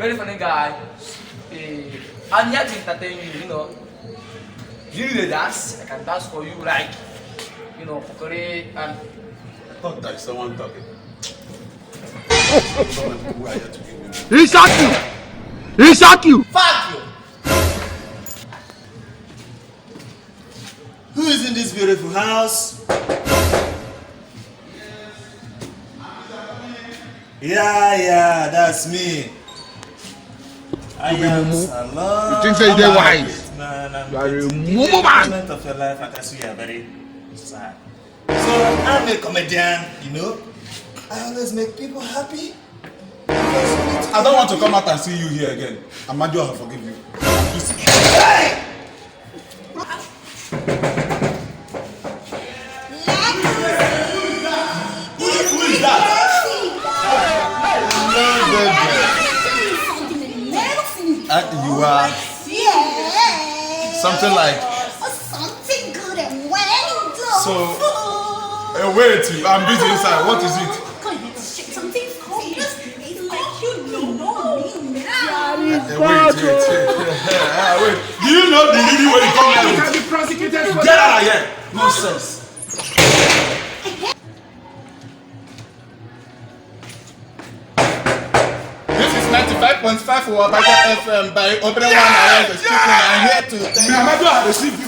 very funny guy. I'm here to entertain you, you know. You need a dance, I can dance for you, like, you know, Kokore and. I thought that is someone talking. He shot you! He shot you! Fuck you! Who is in this beautiful house? Yeah, that's me. I am Salon. You think so they're wise? No. You are a mumu man. Moment of your life, I can see you are very sad. So I'm a comedian, you know. I always make people happy. I don't want to come out and see you here again. Amaju, I forgive you. Hey! Who is that? You are something like. Something good and wonderful. So, wait, I'm busy inside. What is it? Something focused. It's like you know me now. Wait. Do you know the lady when you come here? You can be prosecuted for Get out of here! Nonsense. This is 95.5 for Wabaka FM by Open One. I'm here to. Amaju, I receive you.